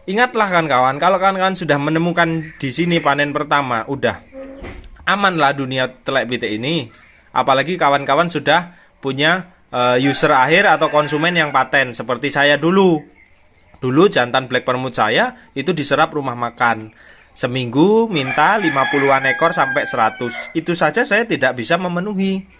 Ingatlah kawan-kawan, kalau kawan-kawan sudah menemukan di sini panen pertama, udah amanlah dunia telek pitik ini. Apalagi kawan-kawan sudah punya user akhir atau konsumen yang paten seperti saya dulu. Dulu jantan black permut saya itu diserap rumah makan. Seminggu minta 50-an ekor sampai 100. Itu saja saya tidak bisa memenuhi.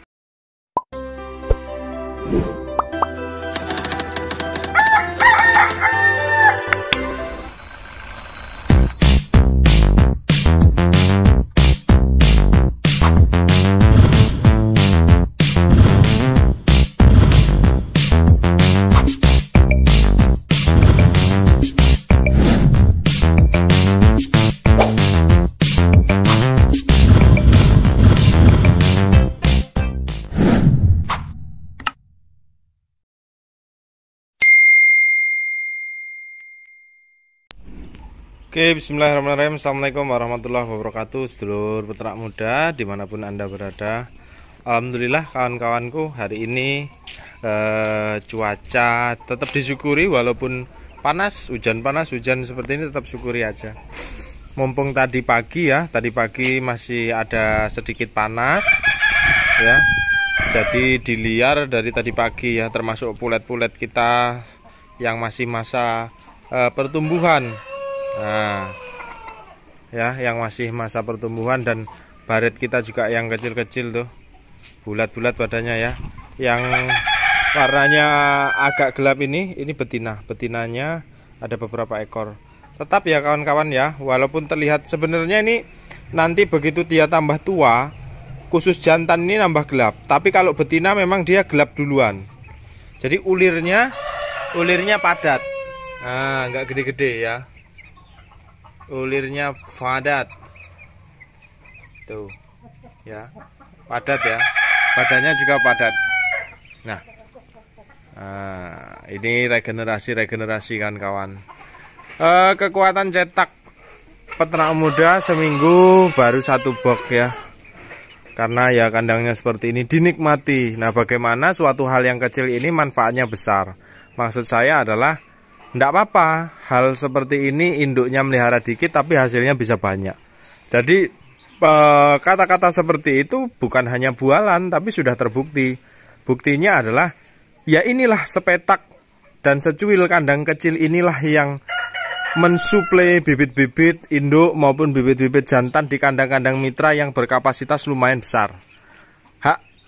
Oke, bismillahirrahmanirrahim. Assalamualaikum warahmatullahi wabarakatuh. Sedulur peternak muda dimanapun Anda berada. Alhamdulillah kawan-kawanku, hari ini cuaca tetap disyukuri. Walaupun panas, hujan seperti ini tetap syukuri aja. Mumpung tadi pagi masih ada sedikit panas ya. Jadi diliar dari tadi pagi ya, termasuk pulet-pulet kita yang masih masa pertumbuhan. Nah, ya, yang masih masa pertumbuhan, dan baret kita juga yang kecil-kecil tuh, bulat-bulat badannya ya. Yang warnanya agak gelap ini betina. Betinanya ada beberapa ekor. Tetap ya kawan-kawan ya, walaupun terlihat sebenarnya ini nanti begitu dia tambah tua, khusus jantan ini nambah gelap. Tapi kalau betina memang dia gelap duluan. Jadi ulirnya padat. Nah, nggak gede-gede ya. Ulirnya padat tuh ya, padat ya, badannya juga padat. Nah, ini regenerasi kan kawan. Kekuatan cetak peternak muda seminggu baru 1 box ya, karena ya kandangnya seperti ini dinikmati. Nah, bagaimana suatu hal yang kecil ini manfaatnya besar? Maksud saya adalah tidak apa-apa, hal seperti ini induknya melihara dikit tapi hasilnya bisa banyak. Jadi kata-kata seperti itu bukan hanya bualan tapi sudah terbukti. Buktinya adalah ya inilah sepetak dan secuil kandang kecil inilah yang mensuplai bibit-bibit induk maupun bibit-bibit jantan di kandang-kandang mitra yang berkapasitas lumayan besar.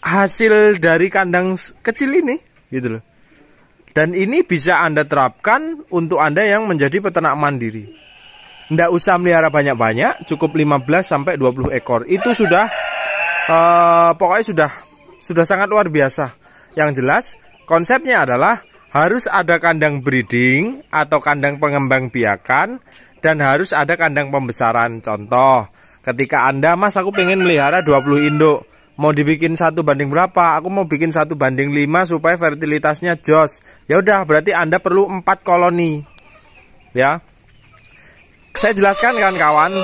Hasil dari kandang kecil ini gitu loh. Dan ini bisa Anda terapkan untuk Anda yang menjadi peternak mandiri. Nggak usah melihara banyak-banyak, cukup 15-20 ekor. Itu sudah, pokoknya sudah sangat luar biasa. Yang jelas, konsepnya adalah harus ada kandang breeding atau kandang pengembang biakan, dan harus ada kandang pembesaran. Contoh, ketika Anda, Mas aku pengen melihara 20 induk. Mau dibikin 1 banding berapa? Aku mau bikin 1 banding 5 supaya fertilitasnya jos. Ya udah, berarti Anda perlu 4 koloni. Ya. Saya jelaskan kawan-kawan,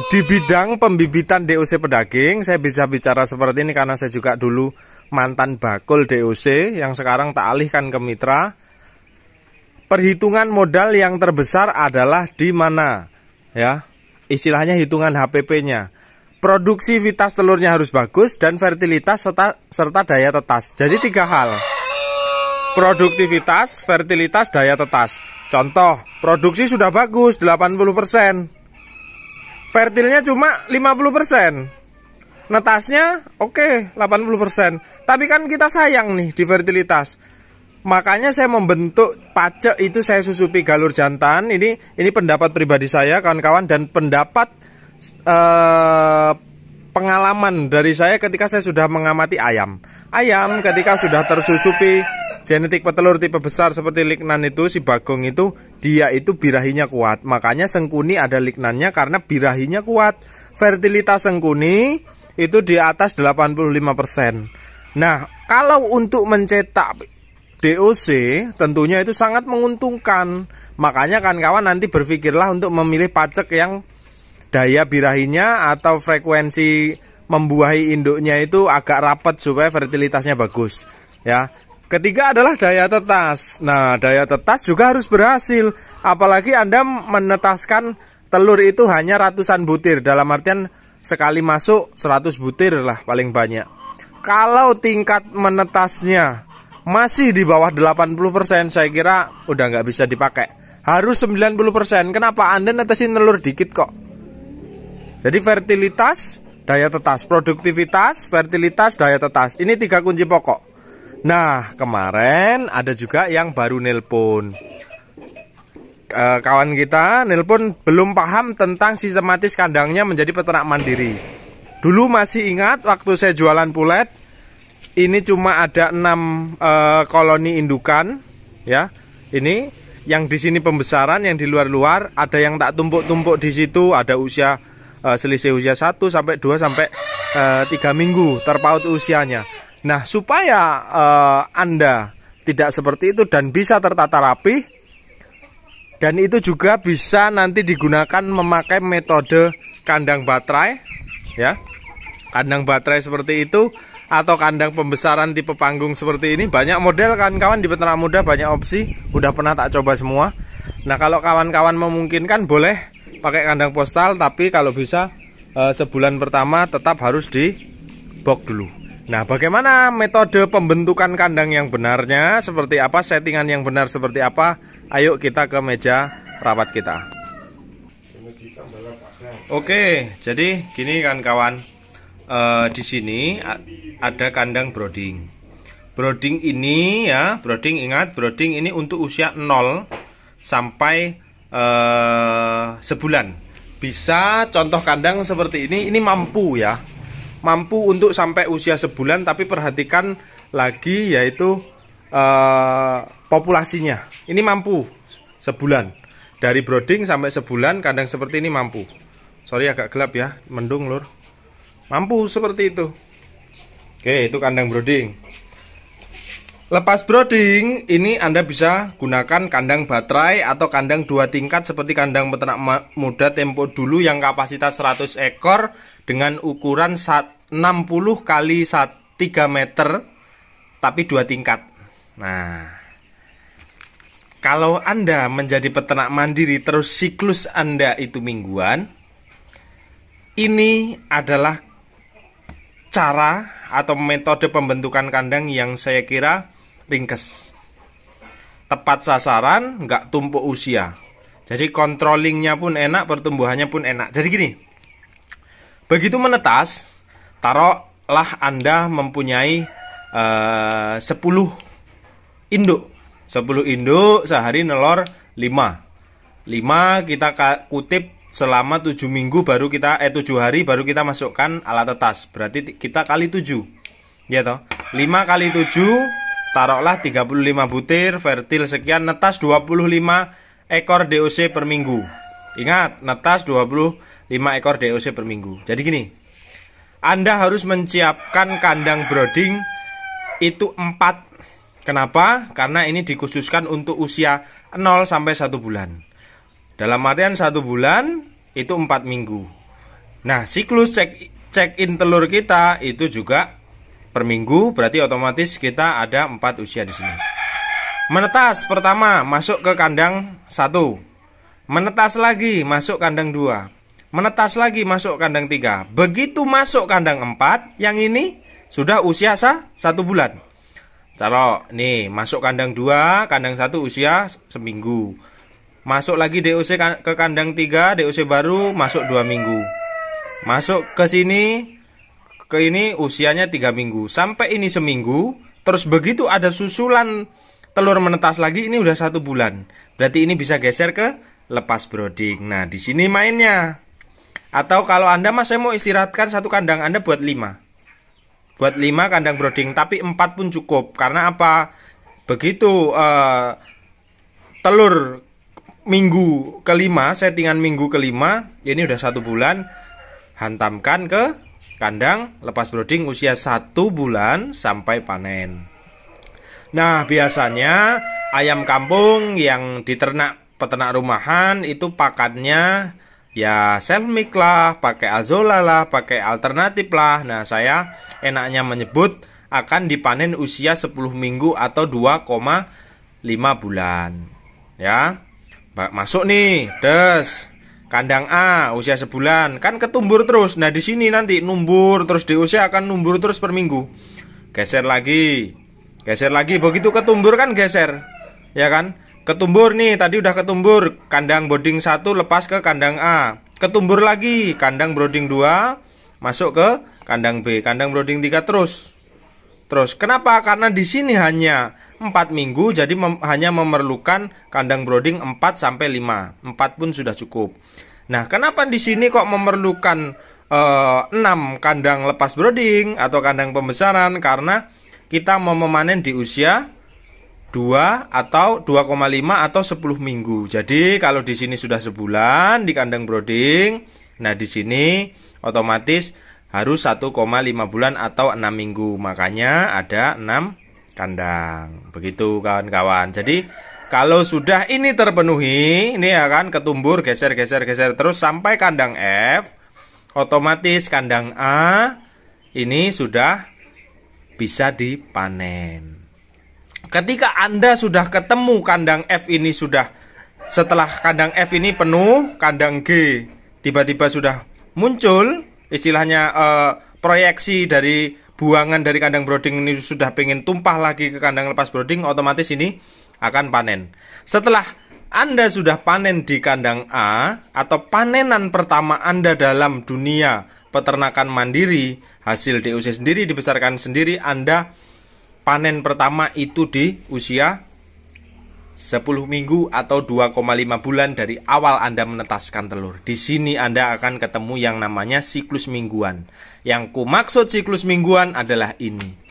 di bidang pembibitan DOC pedaging, saya bisa bicara seperti ini karena saya juga dulu mantan bakul DOC yang sekarang tak alihkan ke mitra. Perhitungan modal yang terbesar adalah di mana? Ya. Istilahnya hitungan HPP-nya. Produksivitas telurnya harus bagus dan fertilitas serta daya tetas. Jadi 3 hal. Produktivitas, fertilitas, daya tetas. Contoh, produksi sudah bagus 80%. Fertilnya cuma 50%. Netasnya oke 80%. Tapi kan kita sayang nih di fertilitas. Makanya saya membentuk pacek itu, saya susupi galur jantan. Ini pendapat pribadi saya kawan-kawan, dan pendapat pengalaman dari saya ketika saya sudah mengamati ayam ketika sudah tersusupi genetik petelur tipe besar seperti Lignan itu, si Bagong itu, dia itu birahinya kuat. Makanya Sengkuni ada Lignannya karena birahinya kuat. Fertilitas Sengkuni itu di atas 85%. Nah, kalau untuk mencetak DOC tentunya itu sangat menguntungkan. Makanya kawan-kawan nanti berpikirlah untuk memilih pacek yang daya birahinya atau frekuensi membuahi induknya itu agak rapat supaya fertilitasnya bagus ya. Ketiga adalah daya tetas. Nah, daya tetas juga harus berhasil. Apalagi Anda menetaskan telur itu hanya ratusan butir, dalam artian sekali masuk 100 butir lah paling banyak. Kalau tingkat menetasnya masih di bawah 80%, saya kira udah nggak bisa dipakai. Harus 90%. Kenapa? Anda netesin telur dikit kok. Jadi fertilitas, daya tetas, produktivitas, fertilitas, daya tetas. Ini 3 kunci pokok. Nah, kemarin ada juga yang baru nelpon. Kawan kita nelpon belum paham tentang sistematis kandangnya menjadi peternak mandiri. Dulu masih ingat waktu saya jualan pulet, ini cuma ada 6 koloni indukan, ya. Ini yang di sini pembesaran, yang di luar-luar ada yang tak tumpuk-tumpuk di situ, ada usia selisih usia 1 sampai 2 sampai 3 minggu terpaut usianya. Nah, supaya Anda tidak seperti itu dan bisa tertata rapi, dan itu juga bisa nanti digunakan memakai metode kandang baterai, ya. Kandang baterai seperti itu atau kandang pembesaran tipe panggung seperti ini, banyak model kan kawan, di peternak muda banyak opsi, udah pernah tak coba semua. Nah, kalau kawan-kawan memungkinkan boleh pakai kandang postal, tapi kalau bisa sebulan pertama tetap harus di box dulu. Nah, bagaimana metode pembentukan kandang yang benarnya seperti apa, settingan yang benar seperti apa? Ayo kita ke meja perawat kita. Oke, jadi gini kan kawan, di sini ada kandang brooding. Brooding ini ya, brooding, ingat, brooding ini untuk usia 0 sampai sebulan. Bisa contoh kandang seperti ini mampu ya, mampu untuk sampai usia sebulan, tapi perhatikan lagi yaitu populasinya. Ini mampu sebulan, dari brooding sampai sebulan kandang seperti ini mampu. Sorry agak gelap ya, mendung lur. Mampu seperti itu. Oke, itu kandang brooding. Lepas brooding, ini Anda bisa gunakan kandang baterai atau kandang 2 tingkat seperti kandang peternak muda tempo dulu yang kapasitas 100 ekor dengan ukuran 60 kali 3 meter tapi 2 tingkat. Nah, kalau Anda menjadi peternak mandiri terus siklus Anda itu mingguan, ini adalah cara atau metode pembentukan kandang yang saya kira ringkes, tepat sasaran, nggak tumpuk usia. Jadi controllingnya pun enak, pertumbuhannya pun enak. Jadi gini, begitu menetas, taruhlah Anda mempunyai 10 induk. 10 induk sehari nelor 5. 5 kita kutip selama 7 minggu baru kita 7 hari baru kita masukkan alat tetas. Berarti kita kali 7. Ya toh? 5 kali 7 taruhlah 35 butir, fertil sekian, netas 25 ekor DOC per minggu. Ingat, netas 25 ekor DOC per minggu. Jadi gini, Anda harus menyiapkan kandang brooding itu 4. Kenapa? Karena ini dikhususkan untuk usia 0 sampai 1 bulan. Dalam artian 1 bulan itu 4 minggu. Nah, siklus check-in telur kita itu juga per minggu, berarti otomatis kita ada 4 usia di sini. Menetas pertama masuk ke kandang 1. Menetas lagi masuk kandang 2. Menetas lagi masuk kandang 3. Begitu masuk kandang 4, yang ini sudah usia 1 bulan. Kalau nih masuk kandang 2, kandang 1 usia seminggu. Masuk lagi DOC ke kandang 3, DOC baru masuk 2 minggu. Masuk ke sini, ke ini usianya 3 minggu. Sampai ini seminggu. Terus begitu ada susulan telur menetas lagi, ini udah 1 bulan. Berarti ini bisa geser ke lepas brooding. Nah, di sini mainnya. Atau kalau Anda masih mau istirahatkan 1 kandang, Anda buat 5. Buat 5 kandang brooding, tapi 4 pun cukup. Karena apa? Begitu telur minggu kelima, settingan minggu kelima, ini udah 1 bulan, hantamkan ke kandang lepas brooding usia 1 bulan sampai panen. Nah, biasanya ayam kampung yang diternak peternak rumahan itu pakannya ya self milk lah, pakai azola lah, pakai alternatif lah. Nah, saya enaknya menyebut akan dipanen usia 10 minggu atau 2,5 bulan. Ya. Masuk nih, des. Kandang A usia sebulan, kan ketumbur terus. Nah, di sini nanti numbur terus, di usia akan numbur terus per minggu. Geser lagi, begitu ketumbur kan geser. Ya kan? Ketumbur nih, tadi udah ketumbur. Kandang brooding 1 lepas ke kandang A. Ketumbur lagi, kandang brooding 2 masuk ke kandang B, kandang brooding 3 terus. Kenapa? Karena di sini hanya 4 minggu, jadi hanya memerlukan kandang brooding 4 sampai 5. 4 pun sudah cukup. Nah, kenapa di sini kok memerlukan 6 kandang lepas brooding atau kandang pembesaran? Karena kita mau memanen di usia 2 atau 2,5 atau 10 minggu. Jadi kalau di sini sudah sebulan di kandang brooding, nah di sini otomatis harus 1,5 bulan atau 6 minggu. Makanya ada 6 kandang. Begitu kawan-kawan. Jadi kalau sudah ini terpenuhi, ini ya kan ketumbur, geser terus sampai kandang F, otomatis kandang A ini sudah bisa dipanen. Ketika Anda sudah ketemu kandang F ini sudah, setelah kandang F ini penuh, kandang G tiba-tiba sudah muncul, istilahnya proyeksi dari buangan dari kandang brooding ini sudah pengen tumpah lagi ke kandang lepas brooding, otomatis ini akan panen. Setelah Anda sudah panen di kandang A atau panenan pertama Anda dalam dunia peternakan mandiri, hasil DOC sendiri dibesarkan sendiri, Anda panen pertama itu di usia 10 minggu atau 2,5 bulan dari awal Anda menetaskan telur. Di sini Anda akan ketemu yang namanya siklus mingguan. Yang kumaksud siklus mingguan adalah ini.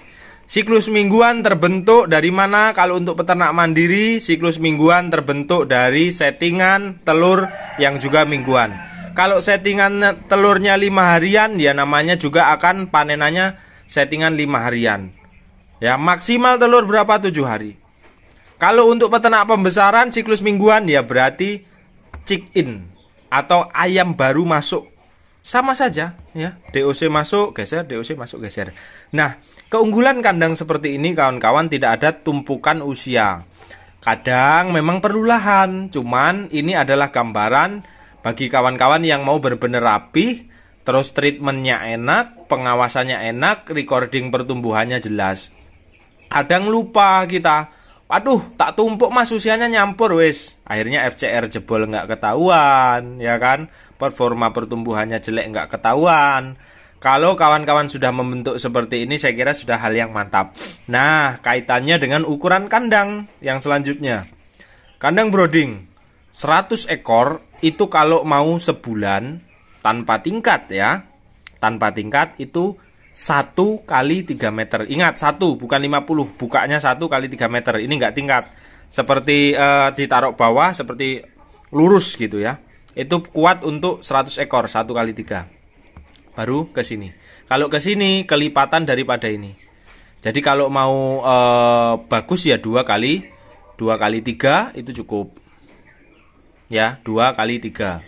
Siklus mingguan terbentuk dari mana? Kalau untuk peternak mandiri, siklus mingguan terbentuk dari settingan telur yang juga mingguan. Kalau settingan telurnya 5 harian, ya namanya juga akan panenannya settingan 5 harian. Ya, maksimal telur berapa? 7 hari. Kalau untuk peternak pembesaran siklus mingguan, ya berarti chick in atau ayam baru masuk. Sama saja ya, DOC masuk, geser, DOC masuk, geser. Nah, keunggulan kandang seperti ini kawan-kawan, tidak ada tumpukan usia. Kadang memang perlu lahan, cuman ini adalah gambaran bagi kawan-kawan yang mau benar-benar rapih, terus treatmentnya enak, pengawasannya enak, recording pertumbuhannya jelas. Kadang lupa kita, aduh tak tumpuk mas, usianya nyampur wis. Akhirnya FCR jebol nggak ketahuan, ya kan? Performa pertumbuhannya jelek nggak ketahuan. Kalau kawan-kawan sudah membentuk seperti ini, saya kira sudah hal yang mantap. Nah, kaitannya dengan ukuran kandang yang selanjutnya. Kandang brooding 100 ekor itu kalau mau sebulan tanpa tingkat ya. Tanpa tingkat itu 1 kali 3 meter. Ingat 1 bukan 50. Bukanya 1 kali 3 meter. Ini nggak tingkat. Seperti ditaruh bawah, seperti lurus gitu ya. Itu kuat untuk 100 ekor 1 kali 3. Baru ke sini. Kalau ke sini kelipatan daripada ini. Jadi kalau mau bagus ya 2 kali 3 itu cukup. Ya, 2 kali 3.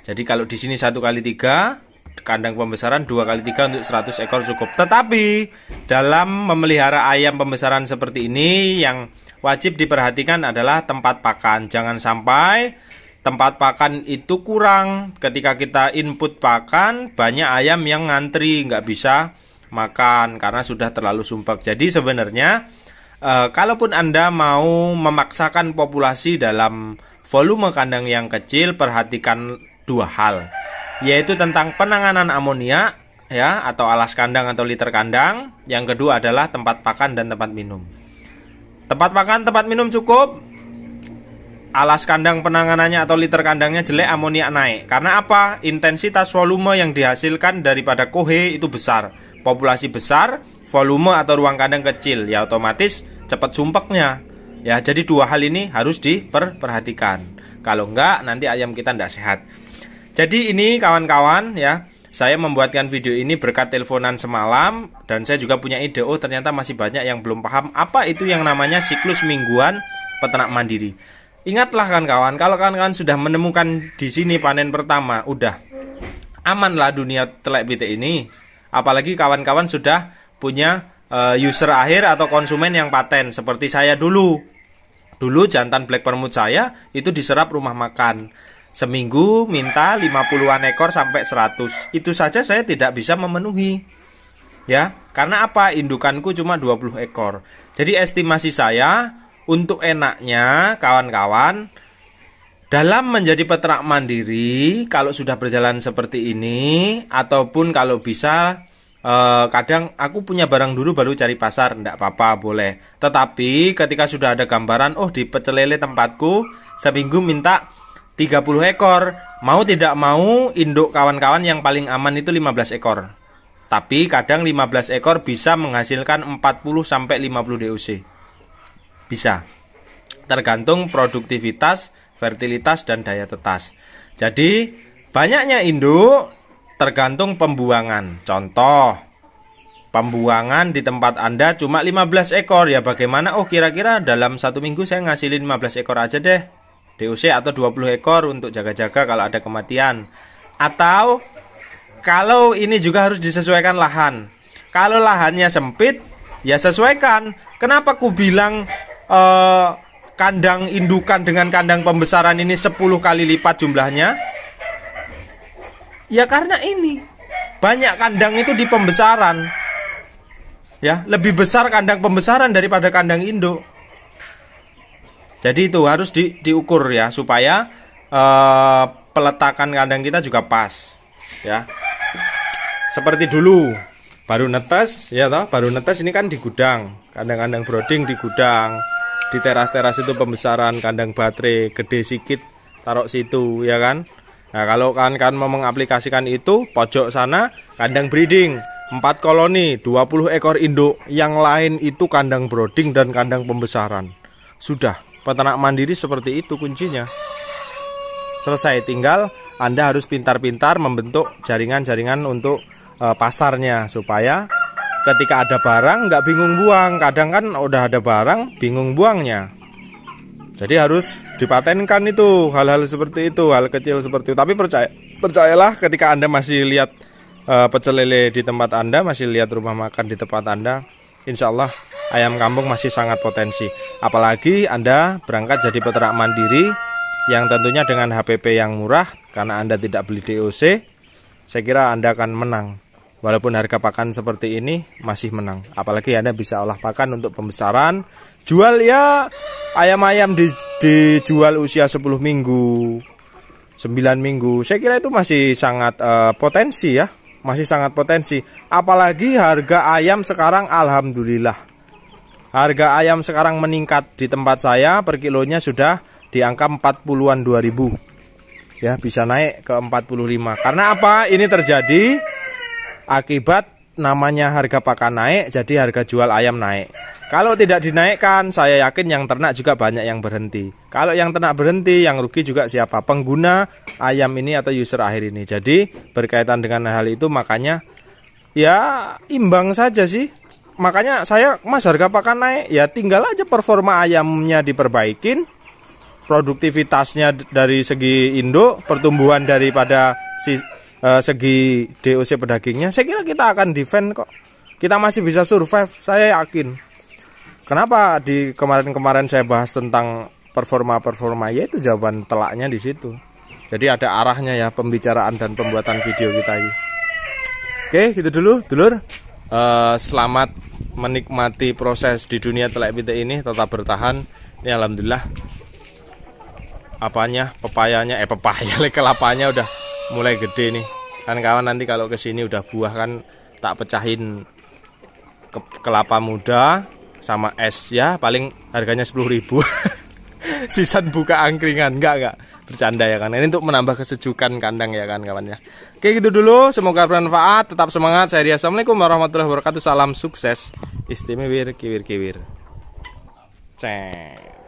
Jadi kalau di sini 1 kali 3, kandang pembesaran 2 kali 3 untuk 100 ekor cukup. Tetapi dalam memelihara ayam pembesaran seperti ini, yang wajib diperhatikan adalah tempat pakan. Jangan sampai tempat pakan itu kurang. Ketika kita input pakan, banyak ayam yang ngantri, nggak bisa makan karena sudah terlalu sumpek. Jadi sebenarnya kalaupun Anda mau memaksakan populasi dalam volume kandang yang kecil, perhatikan 2 hal, yaitu tentang penanganan amonia ya, atau alas kandang atau liter kandang. Yang kedua adalah tempat pakan dan tempat minum. Tempat pakan, tempat minum cukup. Alas kandang penanganannya atau liter kandangnya jelek, amonia naik. Karena apa? Intensitas volume yang dihasilkan daripada kohe itu besar. Populasi besar, volume atau ruang kandang kecil, ya otomatis cepat sumpeknya. Ya, jadi 2 hal ini harus diperhatikan. Kalau enggak, nanti ayam kita enggak sehat. Jadi ini kawan-kawan ya, saya membuatkan video ini berkat teleponan semalam. Dan saya juga punya ide, oh ternyata masih banyak yang belum paham apa itu yang namanya siklus mingguan peternak mandiri. Ingatlah kawan-kawan, kalau kawan-kawan sudah menemukan di sini panen pertama, udah amanlah dunia telek pitik ini. Apalagi kawan-kawan sudah punya user akhir atau konsumen yang paten seperti saya dulu. Dulu jantan black permut saya itu diserap rumah makan. Seminggu minta 50-an ekor sampai 100. Itu saja saya tidak bisa memenuhi. Ya, karena apa? Indukanku cuma 20 ekor. Jadi estimasi saya untuk enaknya kawan-kawan dalam menjadi peternak mandiri, kalau sudah berjalan seperti ini, ataupun kalau bisa kadang aku punya barang dulu baru cari pasar, enggak apa-apa, boleh. Tetapi ketika sudah ada gambaran, oh di pecel lele tempatku seminggu minta 30 ekor, mau tidak mau induk kawan-kawan yang paling aman itu 15 ekor. Tapi kadang 15 ekor bisa menghasilkan 40 sampai 50 DOC. Bisa. Tergantung produktivitas, fertilitas dan daya tetas. Jadi banyaknya induk tergantung pembuangan. Contoh, pembuangan di tempat Anda cuma 15 ekor. Ya bagaimana? Oh kira-kira dalam 1 minggu saya ngasilin 15 ekor aja deh DOC, atau 20 ekor untuk jaga-jaga kalau ada kematian. Atau kalau ini juga harus disesuaikan lahan. Kalau lahannya sempit, ya sesuaikan. Kenapa ku bilang kandang indukan dengan kandang pembesaran ini 10 kali lipat jumlahnya? Ya karena ini banyak kandang itu di pembesaran. Ya, lebih besar kandang pembesaran daripada kandang induk. Jadi itu harus diukur ya, supaya peletakan kandang kita juga pas. Ya. Seperti dulu baru netes, ya toh, baru netes ini kan di gudang. Kandang-kandang brooding di gudang. Di teras-teras itu pembesaran, kandang baterai gede sikit taruh situ, ya kan. Nah kalau kan mau mengaplikasikan itu, pojok sana kandang breeding 4 koloni 20 ekor induk, yang lain itu kandang brooding dan kandang pembesaran. Sudah, peternak mandiri seperti itu kuncinya. Selesai, tinggal Anda harus pintar-pintar membentuk jaringan-jaringan untuk pasarnya, supaya ketika ada barang nggak bingung buang. Kadang kan udah ada barang bingung buangnya. Jadi harus dipatenkan itu, hal-hal seperti itu, hal kecil seperti itu. Tapi percayalah ketika Anda masih lihat pecel lele di tempat Anda, masih lihat rumah makan di tempat Anda, insya Allah ayam kampung masih sangat potensi. Apalagi Anda berangkat jadi peternak mandiri yang tentunya dengan HPP yang murah, karena Anda tidak beli DOC, saya kira Anda akan menang. Walaupun harga pakan seperti ini masih menang. Apalagi Anda bisa olah pakan untuk pembesaran. Jual ya, ayam-ayam dijual usia 10 minggu, 9 minggu. Saya kira itu masih sangat potensi ya. Masih sangat potensi. Apalagi harga ayam sekarang alhamdulillah. Harga ayam sekarang meningkat di tempat saya, per kilonya sudah di angka 40-an 2000. Ya, bisa naik ke 45. Karena apa? Ini terjadi akibat namanya harga pakan naik, jadi harga jual ayam naik. Kalau tidak dinaikkan, saya yakin yang ternak juga banyak yang berhenti. Kalau yang ternak berhenti, yang rugi juga siapa? Pengguna ayam ini atau user akhir ini. Jadi berkaitan dengan hal itu, makanya ya imbang saja sih. Makanya saya, Mas, harga pakan naik, ya tinggal aja performa ayamnya diperbaikin, produktivitasnya dari segi induk, pertumbuhan daripada segi DOC pedagingnya, saya kira kita akan defend kok. Kita masih bisa survive, saya yakin. Kenapa di kemarin-kemarin saya bahas tentang performa, ya itu jawaban telaknya di situ. Jadi ada arahnya ya pembicaraan dan pembuatan video kita ini. Oke, gitu dulu, dulur. Selamat menikmati proses di dunia telek pitik ini, tetap bertahan. Ini alhamdulillah pepaya, kelapanya udah mulai gede nih kan kawan. Nanti kalau kesini udah buah kan tak pecahin kelapa muda sama es ya, paling harganya 10.000. Sisan buka angkringan, enggak bercanda ya kan. Ini untuk menambah kesejukan kandang ya kan kawan ya. Oke gitu dulu, semoga bermanfaat, tetap semangat. Saya Ria, assalamualaikum warahmatullahi wabarakatuh, salam sukses, istimewa kiwir. Cek.